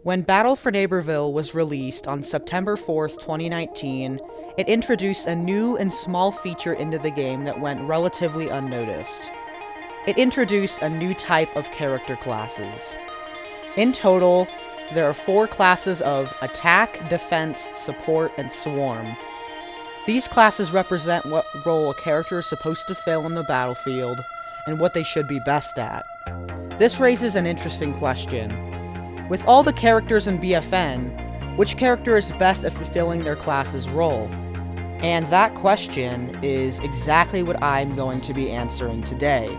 When Battle for Neighborville was released on September 4th, 2019, it introduced a new and small feature into the game that went relatively unnoticed. It introduced a new type of character classes. In total, there are 4 classes of Attack, Defense, Support, and Swarm. These classes represent what role a character is supposed to fill in the battlefield, and what they should be best at. This raises an interesting question. With all the characters in BFN, which character is best at fulfilling their class's role? And that question is exactly what I'm going to be answering today.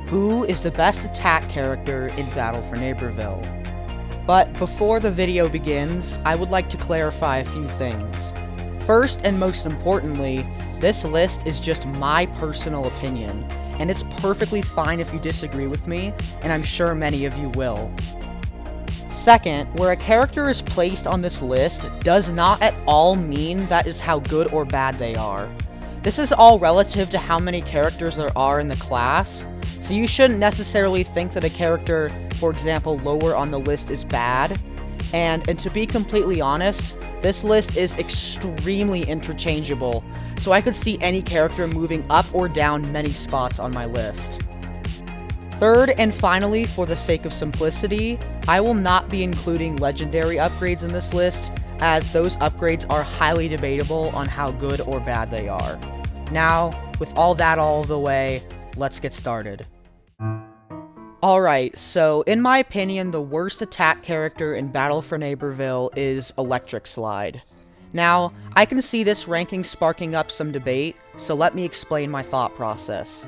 Who is the best attack character in Battle for Neighborville? But before the video begins, I would like to clarify a few things. First and most importantly, this list is just my personal opinion, and it's perfectly fine if you disagree with me, and I'm sure many of you will. Second, where a character is placed on this list does not at all mean that is how good or bad they are. This is all relative to how many characters there are in the class, so you shouldn't necessarily think that a character, for example, lower on the list is bad. And to be completely honest, this list is extremely interchangeable, so I could see any character moving up or down many spots on my list. Third, and finally, for the sake of simplicity, I will not be including legendary upgrades in this list, as those upgrades are highly debatable on how good or bad they are. Now, with all that out of the way, let's get started. Alright, so in my opinion, the worst attack character in Battle for Neighborville is Electric Slide. Now, I can see this ranking sparking up some debate, so let me explain my thought process.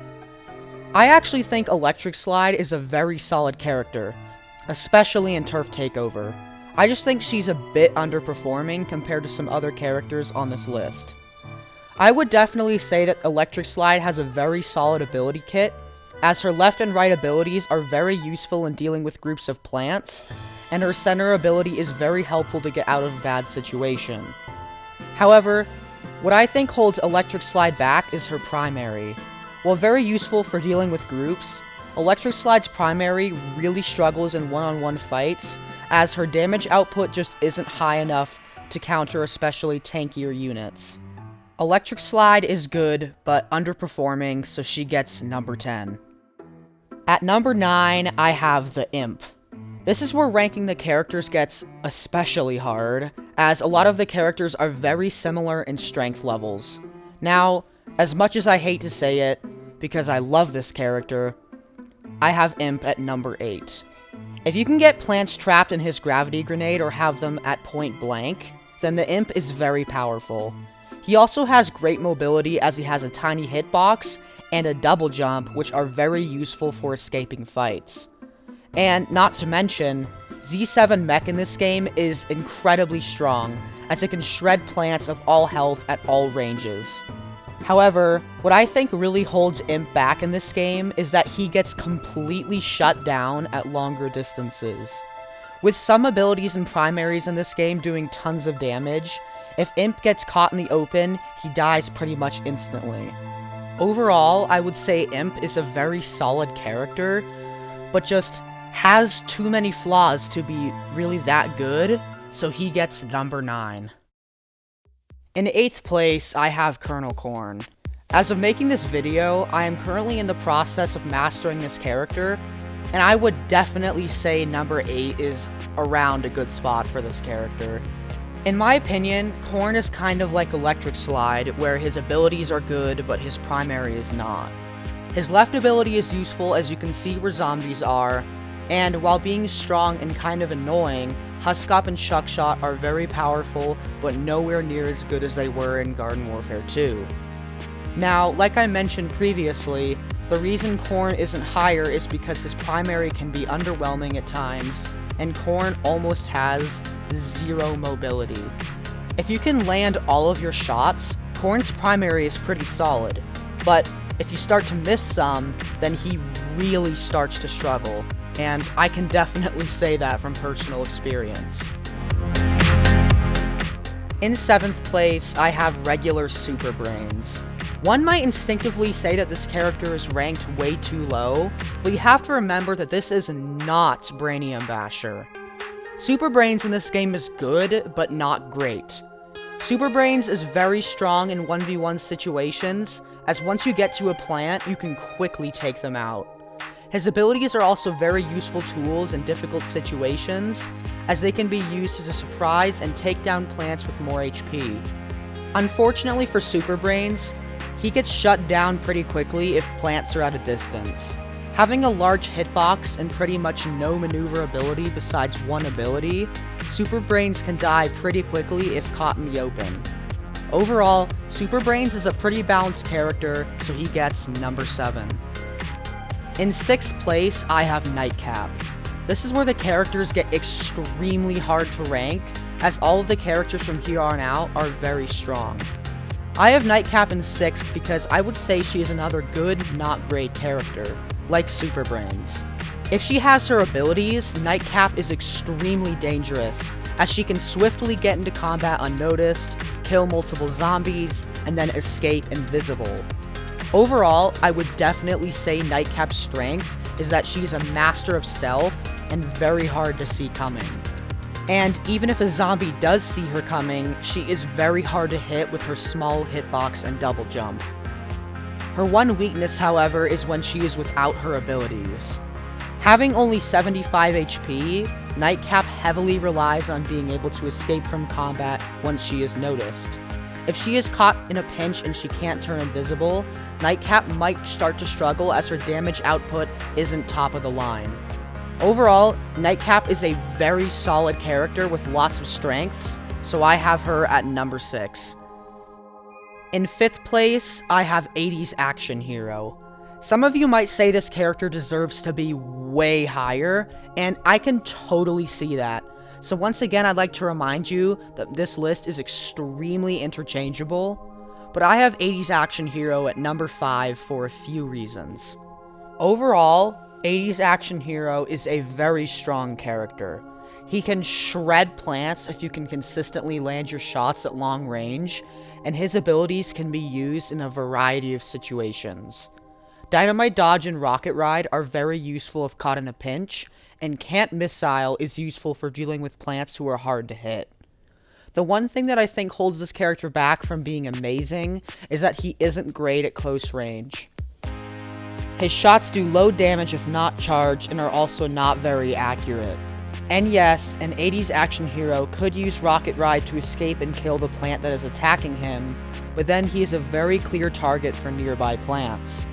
I actually think Electric Slide is a very solid character, especially in Turf Takeover. I just think she's a bit underperforming compared to some other characters on this list. I would definitely say that Electric Slide has a very solid ability kit, as her left and right abilities are very useful in dealing with groups of plants, and her center ability is very helpful to get out of a bad situation. However, what I think holds Electric Slide back is her primary. While very useful for dealing with groups, Electric Slide's primary really struggles in one-on-one fights, as her damage output just isn't high enough to counter especially tankier units. Electric Slide is good, but underperforming, so she gets number 10. At number 9, I have the Imp. This is where ranking the characters gets especially hard, as a lot of the characters are very similar in strength levels. Now, as much as I hate to say it, because I love this character, I have Imp at number 8. If you can get plants trapped in his gravity grenade or have them at point blank, then the Imp is very powerful. He also has great mobility as he has a tiny hitbox and a double jump, which are very useful for escaping fights. And not to mention, Z7 Mech in this game is incredibly strong, as it can shred plants of all health at all ranges. However, what I think really holds Imp back in this game is that he gets completely shut down at longer distances. With some abilities and primaries in this game doing tons of damage, if Imp gets caught in the open, he dies pretty much instantly. Overall, I would say Imp is a very solid character, but just has too many flaws to be really that good, so he gets number 9. In 8th place, I have Colonel Corn. As of making this video, I am currently in the process of mastering this character, and I would definitely say number 8 is around a good spot for this character. In my opinion, Corn is kind of like Electric Slide, where his abilities are good, but his primary is not. His left ability is useful, as you can see where zombies are, and while being strong and kind of annoying, Huskop and Shuckshot are very powerful, but nowhere near as good as they were in Garden Warfare 2. Now, like I mentioned previously, the reason Corn isn't higher is because his primary can be underwhelming at times, and Corn almost has 0 mobility. If you can land all of your shots, Corn's primary is pretty solid, but if you start to miss some, then he really starts to struggle. And I can definitely say that from personal experience. In 7th place, I have regular Super Brains. One might instinctively say that this character is ranked way too low, but you have to remember that this is not Brainium Basher. Super Brains in this game is good, but not great. Super Brains is very strong in 1v1 situations, as once you get to a plant, you can quickly take them out. His abilities are also very useful tools in difficult situations, as they can be used to surprise and take down plants with more HP. Unfortunately for Super Brains, he gets shut down pretty quickly if plants are at a distance. Having a large hitbox and pretty much no maneuverability besides one ability, Super Brains can die pretty quickly if caught in the open. Overall, Super Brains is a pretty balanced character, so he gets number 7. In 6th place, I have Nightcap. This is where the characters get extremely hard to rank, as all of the characters from here on out are very strong. I have Nightcap in 6th because I would say she is another good, not great character, like Super Brains. If she has her abilities, Nightcap is extremely dangerous, as she can swiftly get into combat unnoticed, kill multiple zombies, and then escape invisible. Overall, I would definitely say Nightcap's strength is that she's a master of stealth and very hard to see coming. And even if a zombie does see her coming, she is very hard to hit with her small hitbox and double jump. Her one weakness, however, is when she is without her abilities. Having only 75 HP, Nightcap heavily relies on being able to escape from combat once she is noticed. If she is caught in a pinch and she can't turn invisible, Nightcap might start to struggle as her damage output isn't top of the line. Overall, Nightcap is a very solid character with lots of strengths, so I have her at number 6. In 5th place, I have 80s Action Hero. Some of you might say this character deserves to be way higher, and I can totally see that. So once again, I'd like to remind you that this list is extremely interchangeable, but I have 80s Action Hero at number 5 for a few reasons. Overall, 80s Action Hero is a very strong character. He can shred plants if you can consistently land your shots at long range, and his abilities can be used in a variety of situations. Dynamite Dodge and Rocket Ride are very useful if caught in a pinch, and Can't Missile is useful for dealing with plants who are hard to hit. The one thing that I think holds this character back from being amazing is that he isn't great at close range. His shots do low damage if not charged and are also not very accurate. And yes, an 80s Action Hero could use Rocket Ride to escape and kill the plant that is attacking him, but then he is a very clear target for nearby plants.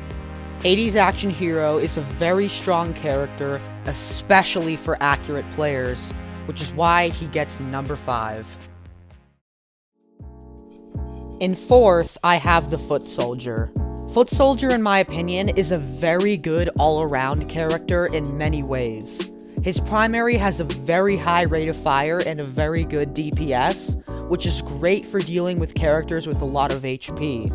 80s Action Hero is a very strong character, especially for accurate players, which is why he gets number 5. In 4th, I have the Foot Soldier. Foot Soldier, in my opinion, is a very good all-around character in many ways. His primary has a very high rate of fire and a very good DPS, which is great for dealing with characters with a lot of HP.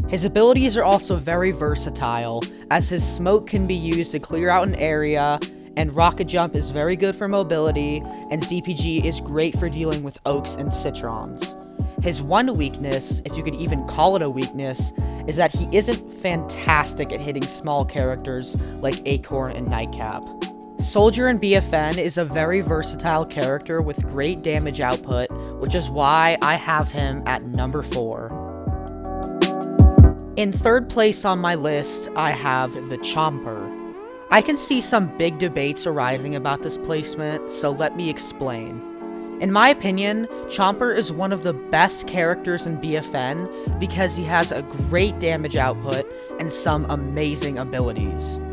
His abilities are also very versatile, as his smoke can be used to clear out an area, and Rocket Jump is very good for mobility, and CPG is great for dealing with oaks and citrons. His one weakness, if you could even call it a weakness, is that he isn't fantastic at hitting small characters like Acorn and Nightcap. Soldier in BFN is a very versatile character with great damage output, which is why I have him at number 4. In 3rd place on my list, I have the Chomper. I can see some big debates arising about this placement, so let me explain. In my opinion, Chomper is one of the best characters in BFN because he has a great damage output and some amazing abilities.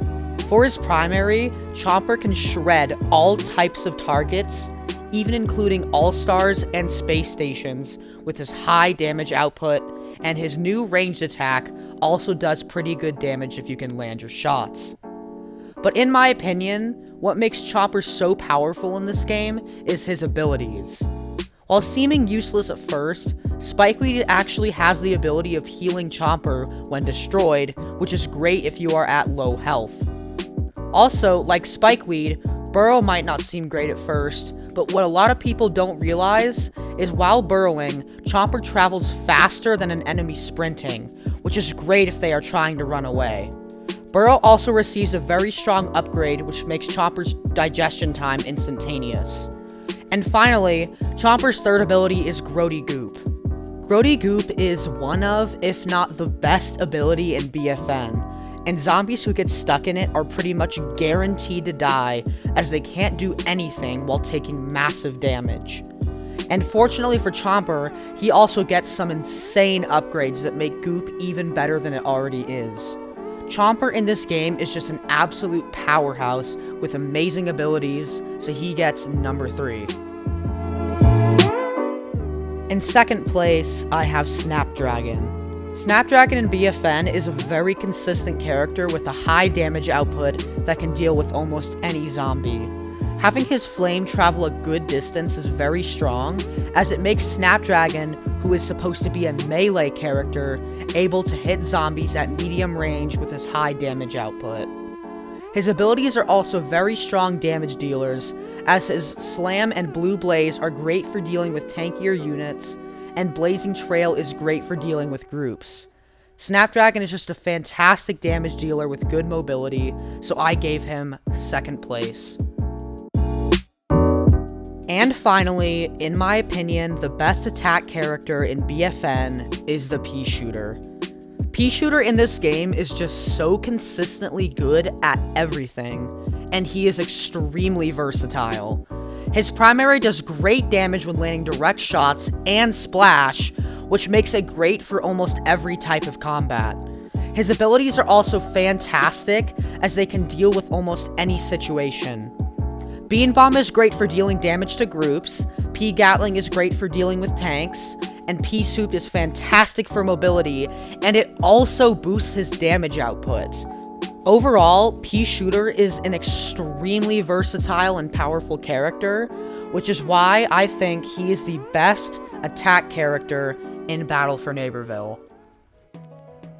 For his primary, Chomper can shred all types of targets, even including all-stars and space stations, with his high damage output, and his new ranged attack also does pretty good damage if you can land your shots. But in my opinion, what makes Chomper so powerful in this game is his abilities. While seeming useless at first, Spikeweed actually has the ability of healing Chomper when destroyed, which is great if you are at low health. Also, like Spikeweed, Burrow might not seem great at first, but what a lot of people don't realize is while burrowing, Chomper travels faster than an enemy sprinting, which is great if they are trying to run away. Burrow also receives a very strong upgrade, which makes Chomper's digestion time instantaneous. And finally, Chomper's third ability is Grody Goop. Grody Goop is one of, if not the best ability in BFN, and zombies who get stuck in it are pretty much guaranteed to die, as they can't do anything while taking massive damage. And fortunately for Chomper, he also gets some insane upgrades that make Goop even better than it already is. Chomper in this game is just an absolute powerhouse with amazing abilities, so he gets number 3. In second place, I have Snapdragon. Snapdragon in BFN is a very consistent character with a high damage output that can deal with almost any zombie. Having his flame travel a good distance is very strong, as it makes Snapdragon, who is supposed to be a melee character, able to hit zombies at medium range with his high damage output. His abilities are also very strong damage dealers, as his Slam and Blue Blaze are great for dealing with tankier units, and Blazing Trail is great for dealing with groups. Snapdragon is just a fantastic damage dealer with good mobility, so I gave him second place. And finally, in my opinion, the best attack character in BFN is the Peashooter. Peashooter in this game is just so consistently good at everything, and he is extremely versatile. His primary does great damage when landing direct shots and splash, which makes it great for almost every type of combat. His abilities are also fantastic, as they can deal with almost any situation. Bean Bomb is great for dealing damage to groups, P-Gatling is great for dealing with tanks, and P-Soup is fantastic for mobility, and it also boosts his damage output. Overall, Peashooter is an extremely versatile and powerful character, which is why I think he is the best attack character in Battle for Neighborville.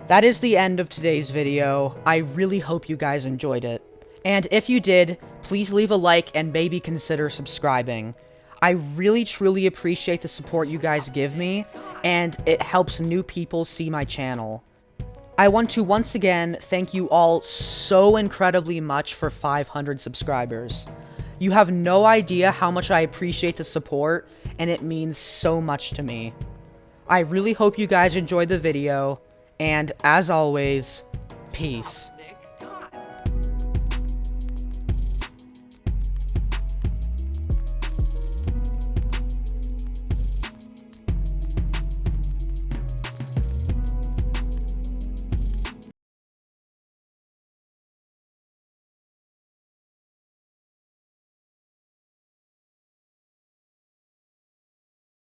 That is the end of today's video. I really hope you guys enjoyed it. And if you did, please leave a like and maybe consider subscribing. I really truly appreciate the support you guys give me, and it helps new people see my channel. I want to once again thank you all so incredibly much for 500 subscribers. You have no idea how much I appreciate the support, and it means so much to me. I really hope you guys enjoyed the video, and as always, peace.